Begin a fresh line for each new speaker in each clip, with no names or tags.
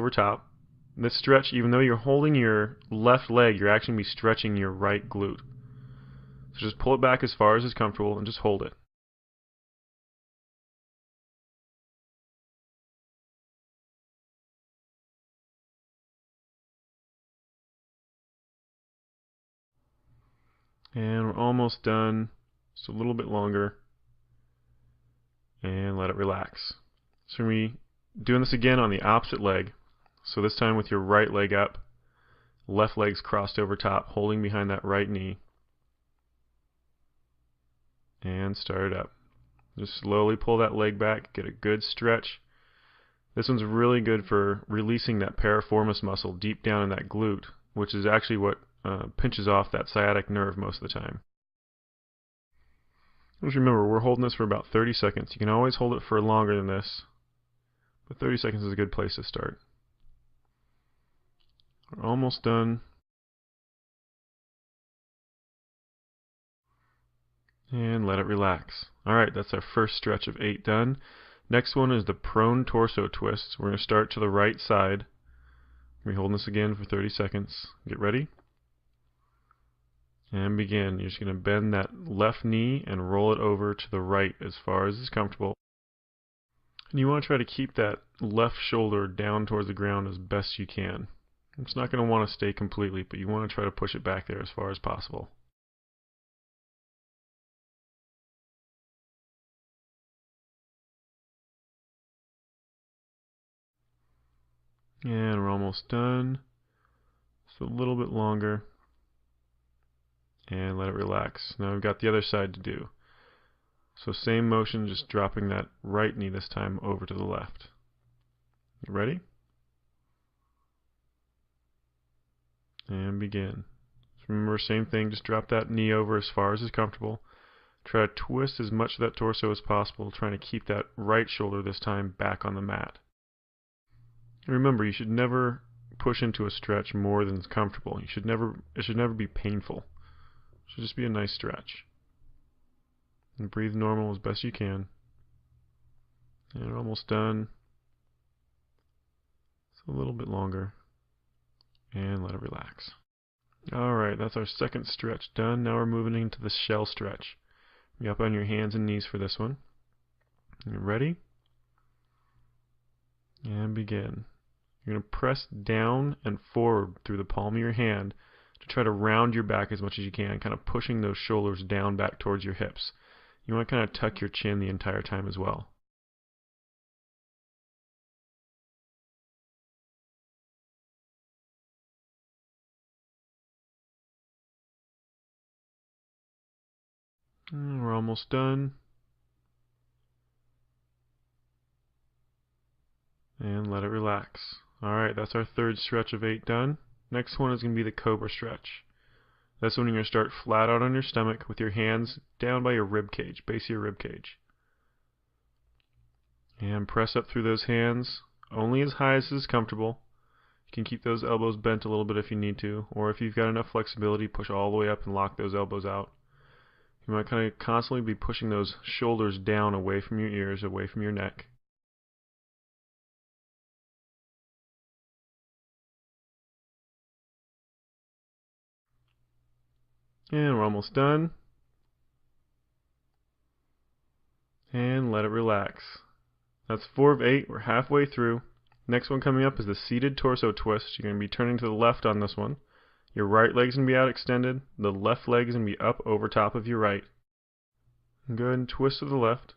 over top. This stretch, even though you're holding your left leg, you're actually going to be stretching your right glute. So just pull it back as far as is comfortable and just hold it. And we're almost done. Just a little bit longer. And let it relax. So we're going to be doing this again on the opposite leg. So this time with your right leg up, left leg's crossed over top, holding behind that right knee. And start it up. Just slowly pull that leg back, get a good stretch. This one's really good for releasing that piriformis muscle deep down in that glute, which is actually what pinches off that sciatic nerve most of the time. Just remember, we're holding this for about 30 seconds. You can always hold it for longer than this, but 30 seconds is a good place to start. We're almost done. And let it relax. Alright, that's our first stretch of 8 done. Next one is the prone torso twist. We're going to start to the right side. We're holding this again for 30 seconds. Get ready. And begin. You're just going to bend that left knee and roll it over to the right as far as is comfortable. And you want to try to keep that left shoulder down towards the ground as best you can. It's not going to want to stay completely, but you want to try to push it back there as far as possible. And we're almost done. Just a little bit longer. And let it relax. Now we've got the other side to do. So same motion, just dropping that right knee this time over to the left. You ready? And begin. So remember, same thing, just drop that knee over as far as is comfortable. Try to twist as much of that torso as possible, trying to keep that right shoulder this time back on the mat. And remember, you should never push into a stretch more than is comfortable. It should never be painful. It should just be a nice stretch. And breathe normal as best you can. And we're almost done. It's a little bit longer. And let it relax. Alright, that's our second stretch done. Now we're moving into the shell stretch. Be up on your hands and knees for this one. You ready? And begin. You're going to press down and forward through the palm of your hand to try to round your back as much as you can, kind of pushing those shoulders down back towards your hips. You want to kind of tuck your chin the entire time as well. And we're almost done. And let it relax. Alright, that's our third stretch of 8 done. Next one is going to be the cobra stretch. That's when you're going to start flat out on your stomach with your hands down by your rib cage, base of your rib cage. And press up through those hands, only as high as is comfortable. You can keep those elbows bent a little bit if you need to, or if you've got enough flexibility, push all the way up and lock those elbows out. You might kind of constantly be pushing those shoulders down away from your ears, away from your neck. And we're almost done. And let it relax. That's 4 of 8. We're halfway through. Next one coming up is the seated torso twist. You're going to be turning to the left on this one. Your right leg's going to be out extended. The left leg is going to be up over top of your right. Go ahead and twist to the left.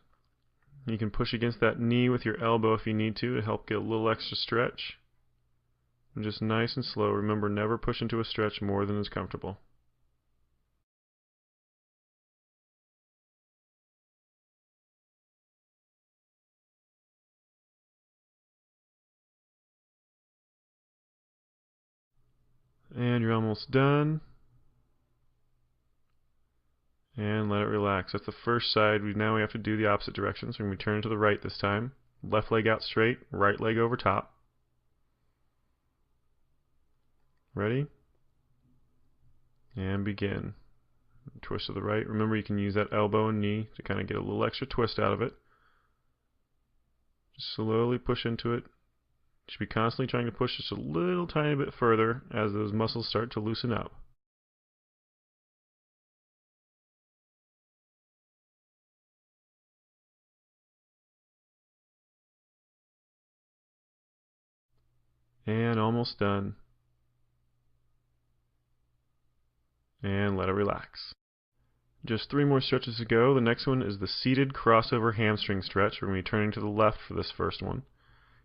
You can push against that knee with your elbow if you need to help get a little extra stretch. And just nice and slow. Remember, never push into a stretch more than is comfortable. And you're almost done. And let it relax. That's the first side. Now we have to do the opposite direction. So we're going to turn to the right this time. Left leg out straight, right leg over top. Ready? And begin. Twist to the right. Remember, you can use that elbow and knee to kind of get a little extra twist out of it. Just slowly push into it. You should be constantly trying to push just a little tiny bit further as those muscles start to loosen up. And almost done. And let it relax. Just 3 more stretches to go. The next one is the seated crossover hamstring stretch. We're going to be turning to the left for this first one.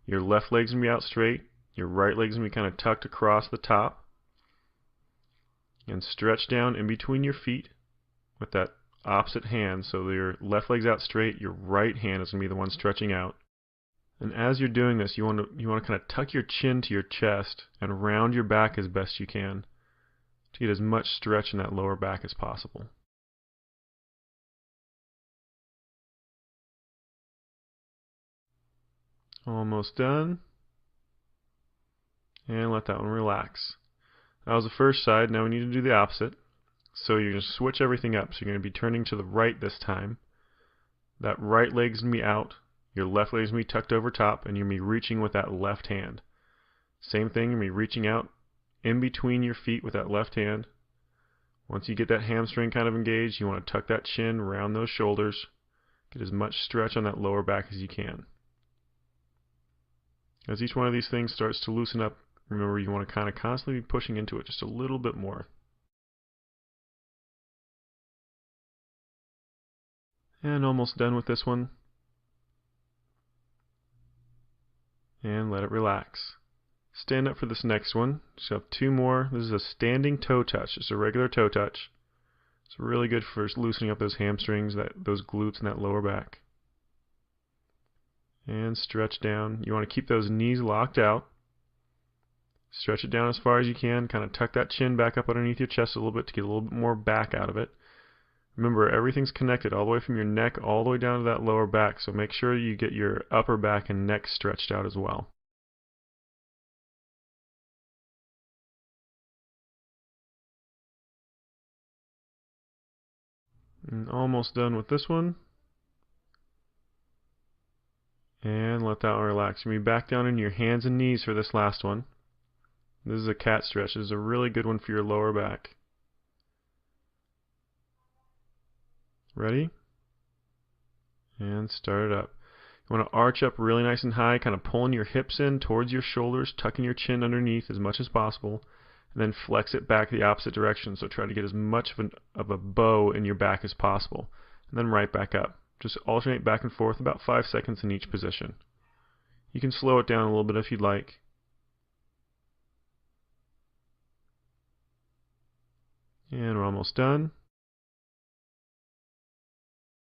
Your left leg's going to be out straight. Your right leg's going to be kind of tucked across the top. And stretch down in between your feet with that opposite hand. So your left leg's out straight, your right hand is going to be the one stretching out. And as you're doing this, you want to kind of tuck your chin to your chest and round your back as best you can to get as much stretch in that lower back as possible. Almost done. And let that one relax. That was the first side. Now we need to do the opposite. So you're going to switch everything up. So you're going to be turning to the right this time. That right leg's going to be out. Your left leg's going to be tucked over top, and you're going to be reaching with that left hand. Same thing, you're going to be reaching out in between your feet with that left hand. Once you get that hamstring kind of engaged, you want to tuck that chin around those shoulders. Get as much stretch on that lower back as you can. As each one of these things starts to loosen up, remember you want to kind of constantly be pushing into it just a little bit more. And almost done with this one. And let it relax. Stand up for this next one. So have 2 more. This is a standing toe touch. Just a regular toe touch. It's really good for loosening up those hamstrings, those glutes, and that lower back. And stretch down. You want to keep those knees locked out. Stretch it down as far as you can. Kind of tuck that chin back up underneath your chest a little bit to get a little bit more back out of it. Remember, everything's connected all the way from your neck all the way down to that lower back, so make sure you get your upper back and neck stretched out as well. And almost done with this one. And let that one relax. You're going to be back down in your hands and knees for this last one. This is a cat stretch. This is a really good one for your lower back. Ready? And start it up. You want to arch up really nice and high, kind of pulling your hips in towards your shoulders, tucking your chin underneath as much as possible, and then flex it back the opposite direction. So try to get as much of a bow in your back as possible, and then right back up. Just alternate back and forth about 5 seconds in each position. You can slow it down a little bit if you'd like. And we're almost done.